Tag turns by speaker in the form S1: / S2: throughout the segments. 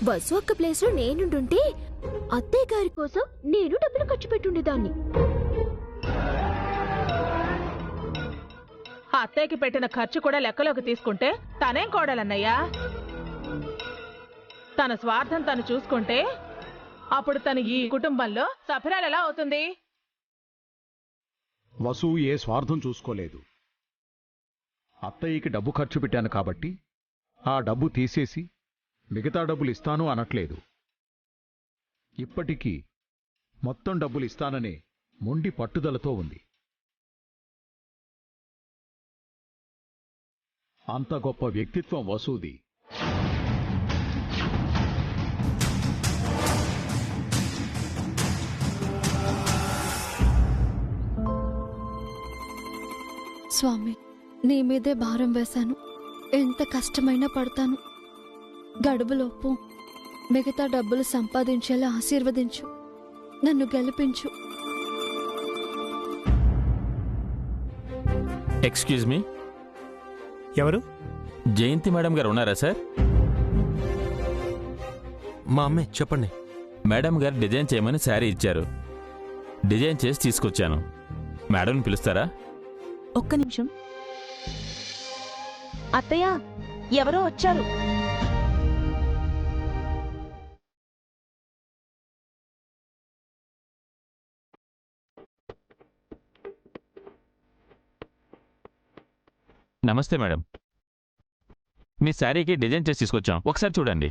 S1: వసు అక్క ప్లేస్ లో నేనుంటుంటే అత్తయ్య గారి కోసం నేను డబ్బులు ఖర్చు పెట్టుండేదాన్ని.
S2: అత్తయ్యకి పెట్టిన ఖర్చు కూడా లెక్కలోకి తీసుకుంటే తనేం కోడలన్నయ్యా? తన స్వార్థం తను చూసుకుంటే అప్పుడు తను ఈ కుటుంబంలో సఫరాలు ఎలా అవుతుంది?
S3: వసు ఏ స్వార్థం చూసుకోలేదు. అత్తయ్యకి డబ్బు ఖర్చు పెట్టాను కాబట్టి ఆ డబ్బు తీసేసి మిగతా డబ్బులు ఇస్తాను అనట్లేదు. ఇప్పటికీ మొత్తం డబ్బులు ఇస్తాననే మొండి పట్టుదలతో ఉంది. అంత గొప్ప వ్యక్తిత్వం వసూది.
S4: స్వామి, నీ మీదే భారం వేశాను. ఎంత కష్టమైనా పడతాను. గడువులోపు మిగతా డబ్బులు సంపాదించేలా ఆశీర్వదించు. నన్ను గెలిపించు.
S5: ఎక్స్క్యూజ్ మీ,
S6: ఎవరు?
S5: జయంతి మేడం గారు ఉన్నారా సార్?
S6: మా అమ్మే, చెప్పండి.
S5: మేడం గారు డిజైన్ చేయమని శారీ ఇచ్చారు. డిజైన్ చేసి తీసుకొచ్చాను. మేడంని పిలుస్తారా?
S7: ఒక్క నిమిషం. అత్తయ్య, ఎవరో వచ్చారు.
S5: నమస్తే మేడం, మీ శారీకి డిజైన్ చేసి తీసుకొచ్చాం, ఒకసారి చూడండి.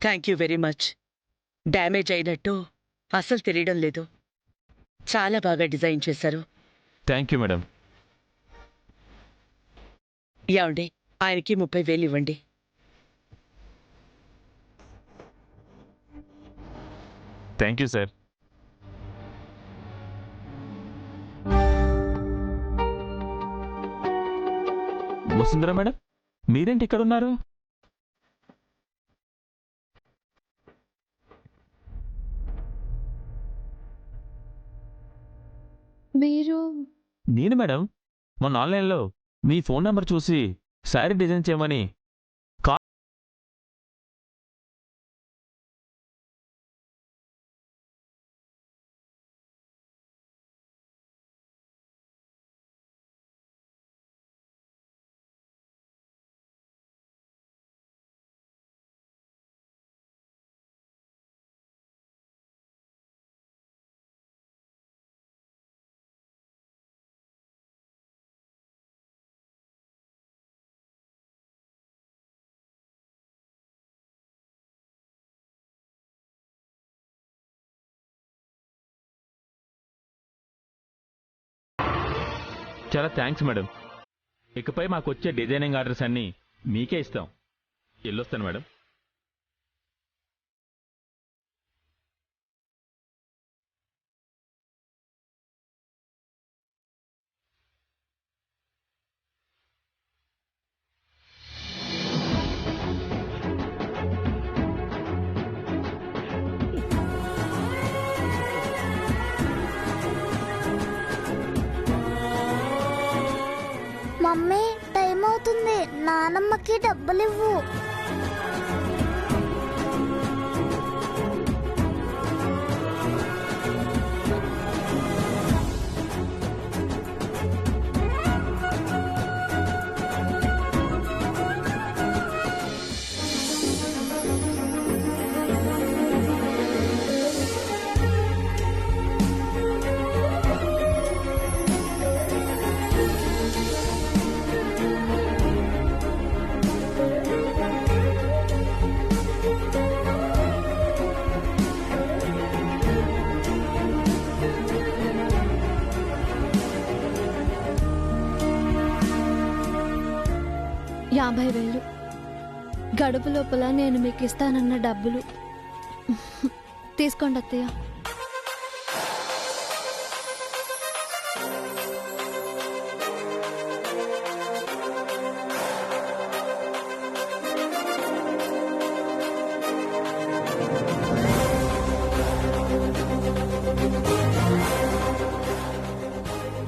S8: Thank you very much. Damage అయినట్టు అసలు తెలియడం లేదు. చాలా బాగా డిజైన్ చేశారు.
S5: Thank you madam.
S8: ఏమండి, ఆయనకి 30,000 ఇవ్వండి.
S5: Thank you sir. Vasundhara madam, మీరేంటి ఇక్కడ ఉన్నారు?
S4: మీరు?
S5: నేను మేడం, మొన్న ఆన్లైన్లో మీ ఫోన్ నెంబర్ చూసి శారీ డిజైన్ చేయమని చాలా థ్యాంక్స్ మేడం. ఇకపై మాకు వచ్చే డిజైనింగ్ ఆర్డర్స్ అన్నీ మీకే ఇస్తాం. వెళ్ళొస్తాను మేడం.
S9: మమ్మీ, టైం అవుతుంది. నానమ్మకి డబ్బులివ్వు.
S4: $50,000 గడుపు లోపల నేను మీకు ఇస్తానన్న డబ్బులు. తీసుకోండి అత్తయ్య.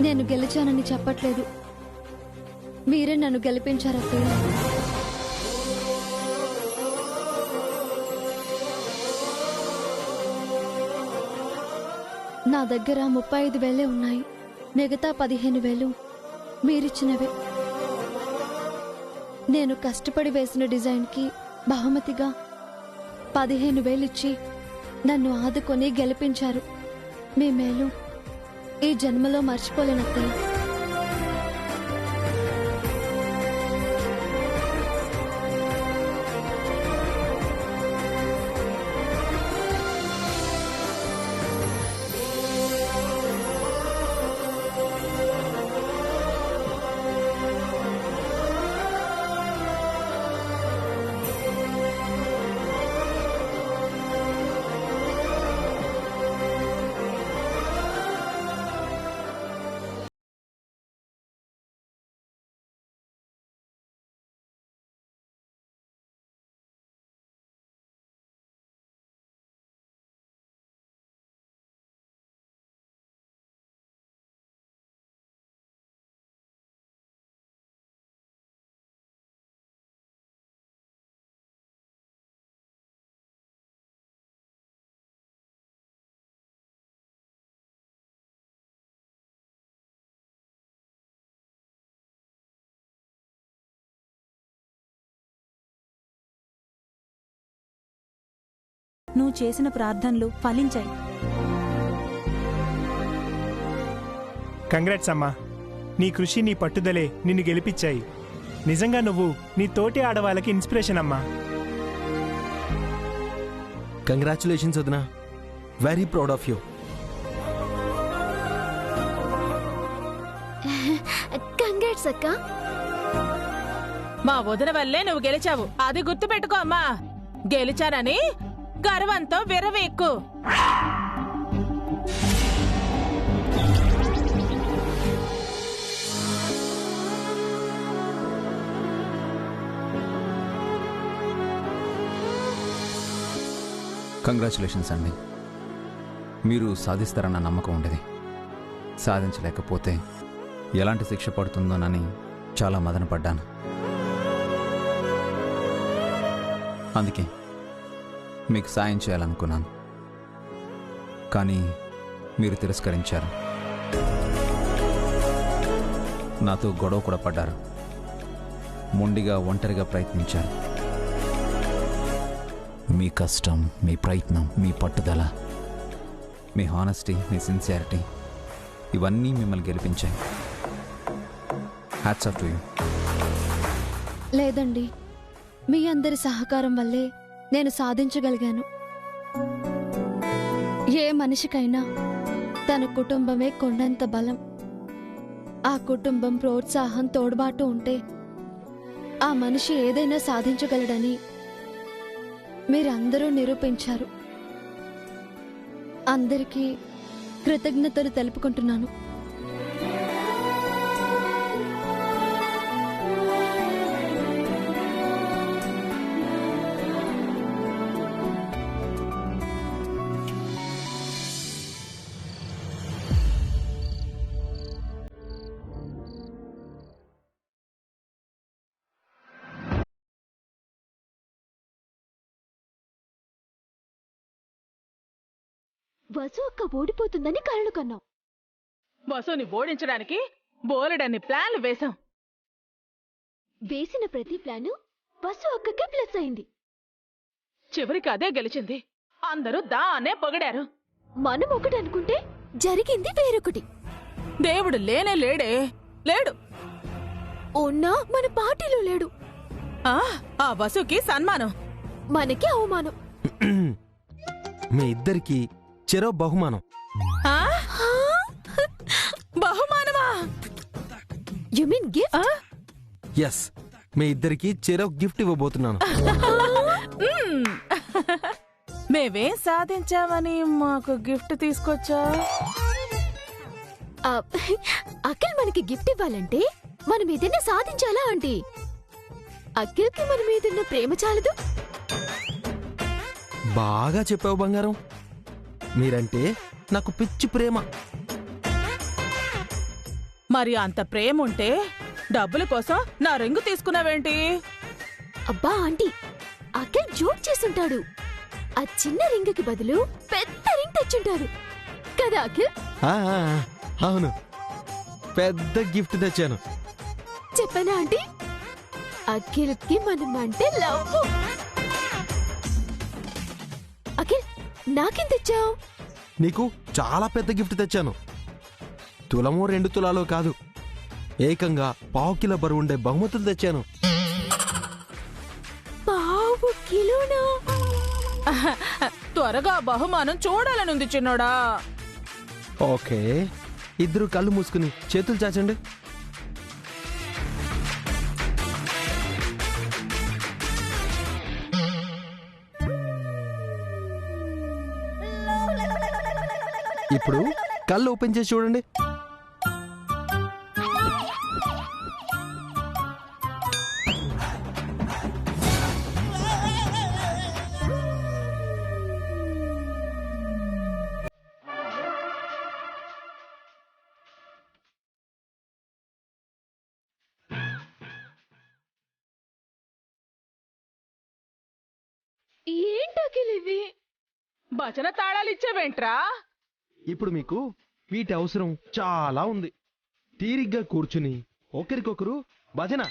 S4: నేను గెలిచానని చెప్పట్లేదు, మీరే నన్ను గెలిపించారు అత్తయ్య. నా దగ్గర 35,000 ఉన్నాయి, మిగతా 15,000 మీరిచ్చినవే. నేను కష్టపడి వేసిన డిజైన్కి బహుమతిగా 15,000 ఇచ్చి నన్ను ఆదుకొని గెలిపించారు. మీ మేలు ఈ జన్మలో మర్చిపోలేనత్తయ్య.
S7: నువ్వు చేసిన ప్రార్థనలు ఫలించాయి.
S6: కంగ్రాట్స్ అమ్మా. నీ కృషి, నీ పట్టుదలే నిన్ను గెలిపించాయి. నిజంగా నువ్వు నీ తోటి ఆడవాళ్ళకి ఇన్స్పిరేషన్ అమ్మా.
S10: కంగ్రాచులేషన్స్ వదినా, very proud of you.
S1: Congrats అక్క.
S2: మా వదిన వల్లే నువ్వు గెలిచావు, అది గుర్తుపెట్టుకో అమ్మా. గెలిచానని గర్వంతో విర్రవీక్కు.
S11: కంగ్రాచులేషన్స్ అండి. మీరు సాధిస్తారన్న నమ్మకం ఉండేది. సాధించలేకపోతే ఎలాంటి శిక్ష పడుతుందోనని చాలా మదనపడ్డాను. అందుకే మీకు సాయం చేయాలనుకున్నాను, కానీ మీరు తిరస్కరించారు. నాతో గొడవ కూడా పడ్డారు. మొండిగా ఒంటరిగా ప్రయత్నించారు. మీ కష్టం, మీ ప్రయత్నం, మీ పట్టుదల, మీ హానెస్టీ, మీ సిన్సియారిటీ ఇవన్నీ మిమ్మల్ని గెలిపించాయి. Hats off to you.
S4: లేదండి, మీ అందరి సహకారం వల్లే నేను సాధించగలిగాను. ఏ మనిషికైనా తన కుటుంబమే కొండంత బలం. ఆ కుటుంబం ప్రోత్సాహం, తోడ్బాటు ఉంటే ఆ మనిషి ఏదైనా సాధించగలడని మీరందరూ నిరూపించారు. అందరికీ కృతజ్ఞతలు తెలుపుకుంటున్నాను.
S1: వసు అక్క ఓడిపోతుందని కలలు కన్నాం.
S2: వసుని ఓడించడానికి బోలెడన్ని ప్లాన్లు వేశాం.
S1: వేసిన ప్రతి ప్లాను వసు అక్కకే ప్లస్ అయింది.
S2: చివరికి అదే గెలిచింది. అందరూ దాన్నే పొగిడారు.
S1: మనం ఒకటి అనుకుంటే జరిగింది వేరొకటి.
S2: దేవుడు లేనే లేడే లేడు.
S1: ఉన్నా మన పార్టీలో లేడు.
S2: ఆ వసుకి సన్మానం,
S1: మనకి అవమానం.
S10: మీ ఇద్దరికి చెరో బహుమానం.
S2: బహుమానమా?
S1: You mean gift?
S10: ఎస్, మీ ఇద్దరికి చెరో గిఫ్ట్ ఇవ్వబోతున్నాను.
S2: మేవేం సాధించామని మాకు గిఫ్ట్ తీసుకొచ్చా?
S1: అఖిల్ మనకి గిఫ్ట్ ఇవ్వాలంటే మనం ఏదైనా సాధించాలా ఆంటీ? అఖిల్కి మన మీదున్న ప్రేమ చాలదు?
S10: బాగా చెప్పావు బంగారం. మీరంటే నాకు పిచ్చి ప్రేమ.
S2: మరి అంత ప్రేమ ఉంటే డబ్బుల కోసం నా రింగు తీసుకున్నావేంటి?
S1: అబ్బా ఆంటీ, అఖిల్ జోక్ చేసుంటాడు. ఆ చిన్న రింగుకి బదులు పెద్ద రింగ్ తెచ్చుంటారు కదా అఖిల్?
S10: అవును, పెద్ద గిఫ్ట్ తెచ్చాను.
S1: చెప్పానా ఆంటీ? అఖిల్ కి మనం అంటే లవ్. అఖిల్, నాకేం తెచ్చావు?
S10: నీకు చాలా పెద్ద గిఫ్ట్ తెచ్చాను. తులమో 2 తులాలో కాదు, ఏకంగా 1/2 కిలో బరువుండే బహుమతులు తెచ్చాను.
S1: 1/2 కిలోనా?
S2: త్వరగా బహుమానం చూడాలనుంది చిన్నోడా.
S10: ఓకే, ఇద్దరు కళ్ళు మూసుకుని చేతులు చాచండి. ఇప్పుడు కళ్ళు ఓపెన్ చేసి చూడండి.
S1: ఏంటి అఖిల్ ఇవి?
S2: భజన తాళాలు ఇచ్చావేంట్రా?
S10: ఇప్పుడు మీకు వీటి అవసరం చాలా ఉంది. తీరిగ్గా కూర్చుని ఒకరికొకరు భజన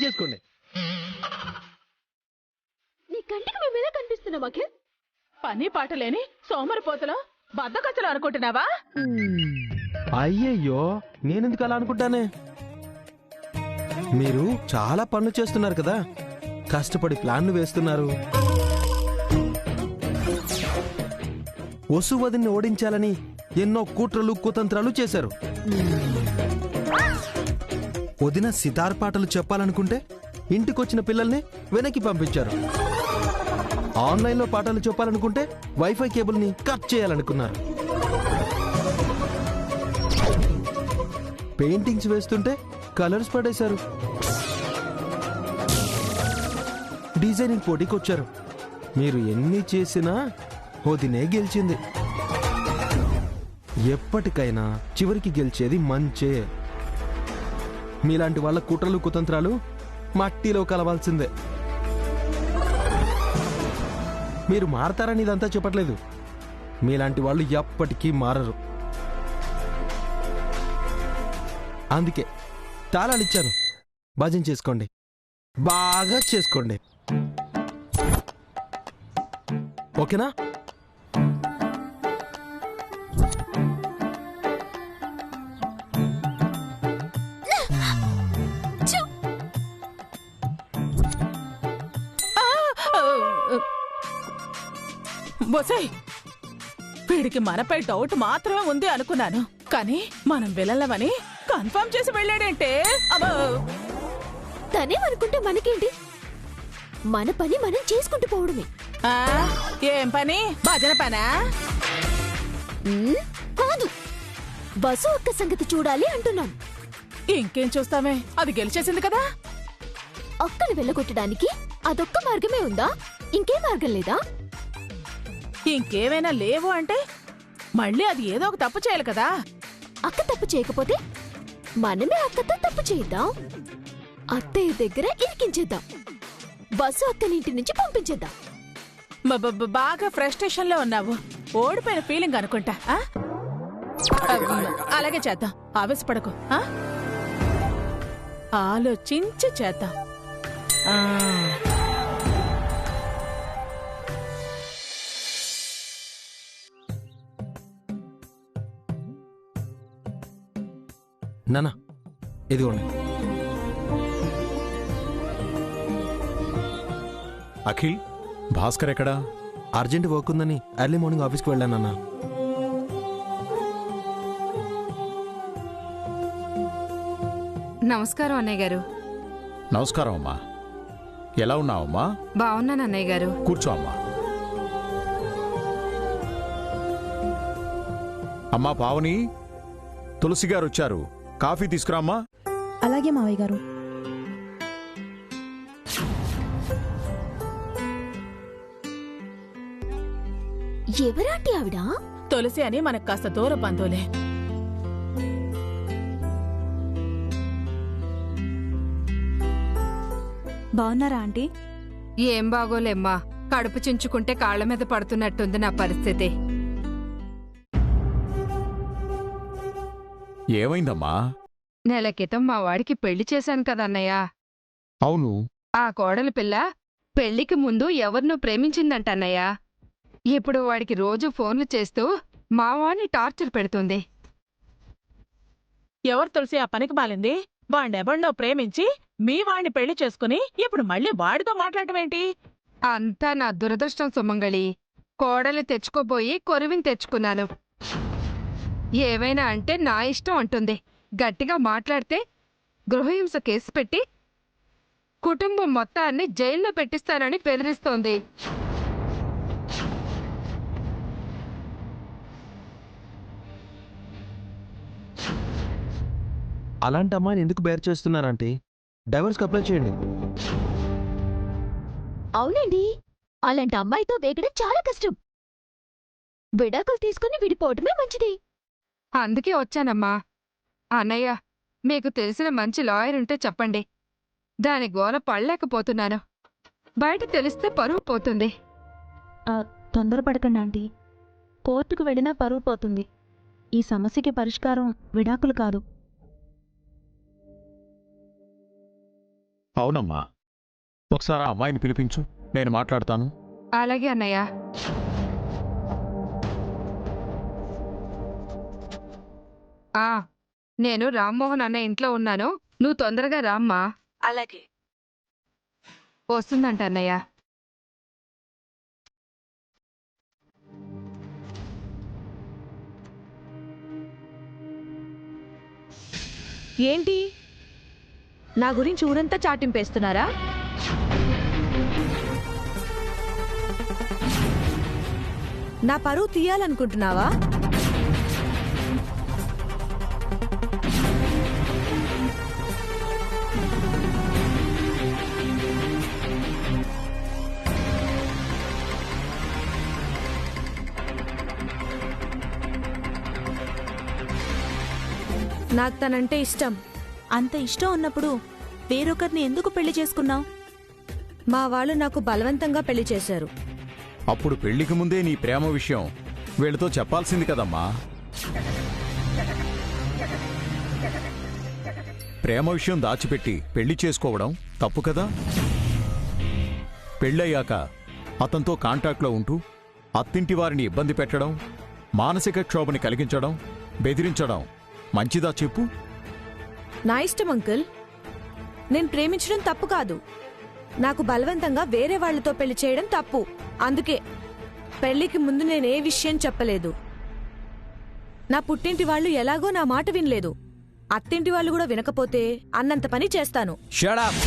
S10: చేసుకోండి.
S1: నీ కంటికి మేము ఎలా కనిపిస్తున్నాం అఖిల్?
S2: పని పాట లేని సోమరిపోతలో బద్దకచ్చలు అనుకుంటున్నావా?
S10: అయ్యయ్యో, నేనెందుకు అలా అనుకుంటానే? మీరు చాలా పనులు చేస్తున్నారు కదా, కష్టపడి ప్లాన్లు వేస్తున్నారు. వసువదిని ఓడించాలని ఎన్నో కుట్రలు కుతంత్రాలు చేశారు. వదిన సితార్ పాటలు చెప్పాలనుకుంటే ఇంటికొచ్చిన పిల్లల్ని వెనక్కి పంపించారు. ఆన్లైన్లో పాటలు చెప్పాలనుకుంటే వైఫై కేబుల్ని కట్ చేయాలనుకున్నారు. పెయింటింగ్స్ వేస్తుంటే కలర్స్ పడేశారు. డిజైనింగ్ పోటీకి వచ్చారు. మీరు ఎన్ని చేసినా వదినే గెలిచింది. ఎప్పటికైనా చివరికి గెలిచేది మంచే. మీలాంటి వాళ్ళ కుట్రలు కుతంత్రాలు మట్టిలో కలవాల్సిందే. మీరు మారతారని ఇదంతా చెప్పట్లేదు. మీలాంటి వాళ్ళు ఎప్పటికీ మారరు. అందుకే తాళాలిచ్చాను, భజన చేసుకోండి, బాగా చేసుకోండి. ఓకేనా?
S2: బొసై, వీడికి మనపై డౌట్ మాత్రమే ఉంది అనుకున్నాను, కానీ మనం వెళ్ళవని కన్ఫర్మ్ చేసి వెళ్ళాడంటే. అబ్బా,
S1: తనేమనుకుంటే మనకేంటి? మన పని మనం చేసుకుంటూ పోవడమే.
S2: ఏం పని? భజన పనా?
S1: కాదు, బసు ఒక్క సంగతి చూడాలి అంటున్నాను.
S2: ఇంకేం చూస్తామే, అది గెలిచేసింది కదా.
S1: అక్కను వెళ్ళగొట్టడానికి అదొక్క మార్గమే ఉందా? ఇంకే మార్గం లేదా?
S2: ఇంకేమైనా లేవు అంటే మళ్ళీ అది ఏదో ఒక తప్పు చేయాలి కదా.
S1: అక్క తప్పు చేయకపోతే మనమే అక్కతో తప్పు చేద్దాం. అత్తయ్య దగ్గర ఇరికించేద్దాం. బస్సు అక్కని ఇంటి నుంచి పంపించేద్దాం.
S2: బాగా ఫ్రస్ట్రేషన్ లో ఉన్నావు. ఓడిపోయిన ఫీలింగ్ అనుకుంటా. అలాగే చేద్దాం, ఆవేశపడకు. ఆలోచించి చేద్దాం.
S10: నానా, ఇదిగోండి.
S3: అఖిల్, భాస్కర్ ఎక్కడా?
S10: అర్జెంట్ వర్క్ ఉందని ఎర్లీ మార్నింగ్ ఆఫీస్కి వెళ్ళానన్నా.
S12: నమస్కారం అన్నయ్య గారు.
S3: నమస్కారం అమ్మా. ఎలా ఉన్నావమ్మా?
S12: బాగున్నాను అన్నయ్య గారు.
S3: కూర్చో అమ్మా. అమ్మా పావని, తులసి గారు వచ్చారు, కాఫీ తీసుకురామ్మా.
S7: అలాగే మావయ్య గారు.
S1: ఎవరాంటి ఆవిడ?
S2: తులసి అని మనకు కాస్త దూర బంధువులే.
S7: బాగున్నారా ఆంటీ?
S12: ఏం బాగోలేమ్మా, కడుపు చించుకుంటే కాళ్ళ మీద పడుతున్నట్టుంది నా పరిస్థితి.
S3: ఏమైందమ్మా?
S12: నెల క్రితం మా వాడికి పెళ్లి చేశాను కదన్నయ్య.
S3: అవును.
S12: ఆ కోడలి పిల్ల పెళ్లికి ముందు ఎవరినో ప్రేమించిందంట అన్నయ్య. ఇప్పుడు వాడికి రోజు ఫోన్లు చేస్తూ మా వాడిని టార్చర్ పెడుతుంది.
S2: ఎవరు తులసి ఆ పనికి మాలింది? వాణ్ణెవణ్ణో ప్రేమించి మీ వాణ్ణి పెళ్లి చేసుకుని ఇప్పుడు మళ్ళీ వాడితో మాట్లాడటమేంటి?
S12: అంతా నా దురదృష్టం సుమంగళి. కోడలు తెచ్చుకోబోయి కొరివిని తెచ్చుకున్నాను. ఏవైనా అంటే నా ఇష్టం అంటుంది. గట్టిగా మాట్లాడితే గృహహింస కేసు పెట్టి కుటుంబం మొత్తాన్ని జైల్లో పెట్టిస్తానని బెదిరిస్తోంది.
S10: అలాంటి అమ్మాయిని ఎందుకు బేర్ చేస్తున్నారంటే డైవర్స్కి అప్లై చేయండి.
S1: అవునండి, అలాంటి అమ్మాయితో వేగడం చాలా కష్టం. విడాకులు తీసుకుని విడిపోవటమే మంచిది.
S12: అందుకే వచ్చానమ్మా. అన్నయ్య, మీకు తెలిసిన మంచి లాయర్ ఉంటే చెప్పండి. దాని గోల పడలేకపోతున్నాను. బయట తెలిస్తే పరువు పోతుంది.
S7: తొందరపడకండి ఆంటీ. కోర్టుకు వెళ్ళినా పరువు పోతుంది. ఈ సమస్యకి పరిష్కారం విడాకులు కాదు.
S3: అవునమ్మా, ఒకసారి ఆ అమ్మాయిని పిలిపించు, నేను మాట్లాడతాను.
S12: అలాగే అన్నయ్య. నేను రామ్మోహన్ అన్న ఇంట్లో ఉన్నాను. నువ్వు తొందరగా రామ్మా. అలాగే. వస్తుందంట అన్నయ్య.
S7: ఏంటి, నా గురించి ఊరంతా చాటింపేస్తున్నారా? నా పరువు తీయాలనుకుంటున్నావా? నాకు తనంటే ఇష్టం. అంత ఇష్టం ఉన్నప్పుడు వేరొకరిని ఎందుకు పెళ్లి చేసుకున్నావు? మా వాళ్ళు నాకు బలవంతంగా పెళ్లి చేశారు.
S3: అప్పుడు పెళ్లికి ముందే నీ ప్రేమ విషయం వీళ్ళతో చెప్పాల్సింది కదమ్మా. ప్రేమ విషయం దాచిపెట్టి పెళ్లి చేసుకోవడం తప్పు కదా. పెళ్ళయ్యాక అతనితో కాంటాక్ట్లో ఉంటూ అత్తింటి వారిని ఇబ్బంది పెట్టడం, మానసిక క్షోభని కలిగించడం, బెదిరించడం మంచిదా చెప్పు?
S7: నా ఇష్టం అంకుల్. నేను ప్రేమించడం తప్పు కాదు. నాకు బలవంతంగా వేరే వాళ్లతో పెళ్లి చేయడం తప్పు. అందుకే పెళ్లికి ముందు నేనే విషయం చెప్పలేదు. నా పుట్టింటి వాళ్ళు ఎలాగో నా మాట వినలేదు. అత్తింటి వాళ్ళు కూడా వినకపోతే అన్నంత పని చేస్తాను.
S11: Shut up.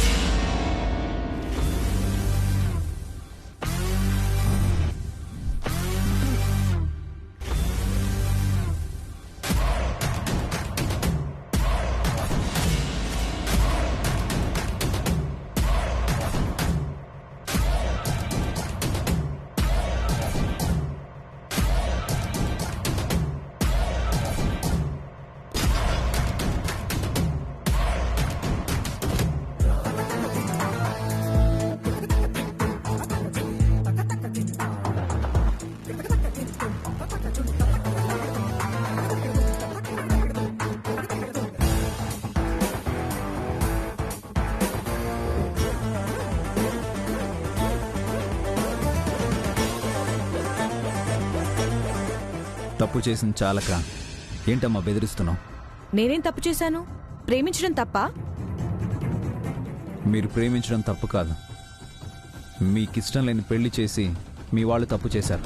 S11: తప్పు చేసిన చాలక ఏంటమ్మా బెదిరిస్తున్నావు?
S7: నేనేం తప్పు చేశాను? ప్రేమించడం తప్పా?
S11: మీరు ప్రేమించడం తప్పు కాదు. మీకిష్టం లేని పెళ్లి చేసి మీ వాళ్ళు తప్పు చేశారు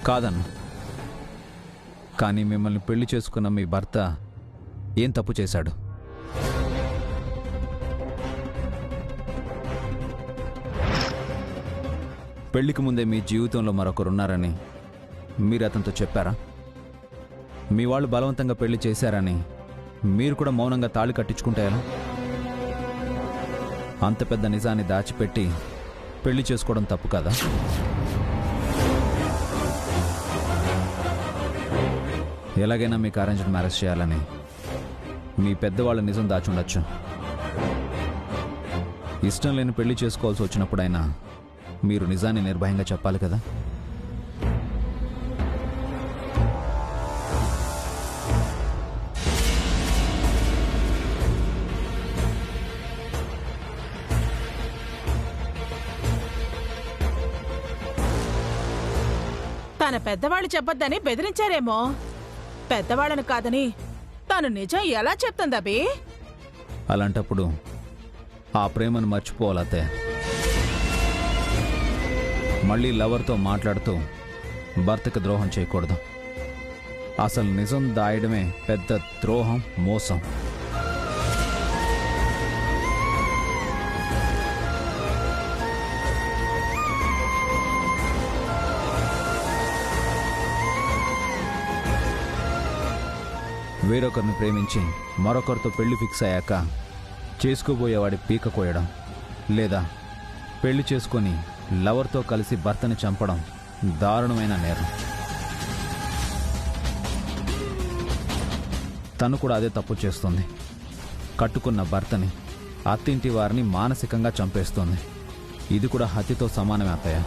S11: కాదన్న. కానీ మిమ్మల్ని పెళ్లి చేసుకున్న మీ భర్త ఏం తప్పు చేశాడు? పెళ్లికి ముందే మీ జీవితంలో మరొకరున్నారని మీరు అతనితో చెప్పారా? మీ వాళ్ళు బలవంతంగా పెళ్లి చేశారని మీరు కూడా మౌనంగా తాళి కట్టించుకుంటే ఎలా? అంత పెద్ద నిజాన్ని దాచిపెట్టి పెళ్లి చేసుకోవడం తప్పు కదా? ఎలాగైనా మీకు అరేంజ్డ్ మ్యారేజ్ చేయాలని మీ పెద్దవాళ్ళు నిజం దాచుండొచ్చు. ఇష్టం లేని పెళ్లి చేసుకోవాల్సి వచ్చినప్పుడైనా మీరు నిజాన్ని నిర్భయంగా చెప్పాలి కదా.
S2: తన పెద్దవాళ్ళు చెప్పొద్దని బెదిరించారేమో. పెద్దవాళ్ళని కాదని తను నిజం ఎలా చెప్తుందబి?
S11: అలాంటప్పుడు ఆ ప్రేమను మర్చిపోవాలతే. మళ్ళీ లవర్తో మాట్లాడుతూ భర్తకు ద్రోహం చేయకూడదు. అసలు నిజం దాయడమే పెద్ద ద్రోహం, మోసం. వేరొకరిని ప్రేమించి మరొకరితో పెళ్లి ఫిక్స్ అయ్యాక చేసుకోబోయేవాడి పీక కోయడం, లేదా పెళ్లి చేసుకొని లవర్తో కలిసి భర్తని చంపడం దారుణమైన నేరం. తను కూడా అదే తప్పు చేస్తుంది. కట్టుకున్న భర్తని, అత్తింటి వారిని మానసికంగా చంపేస్తుంది. ఇది కూడా హత్యతో సమానమే అత్తయ్య.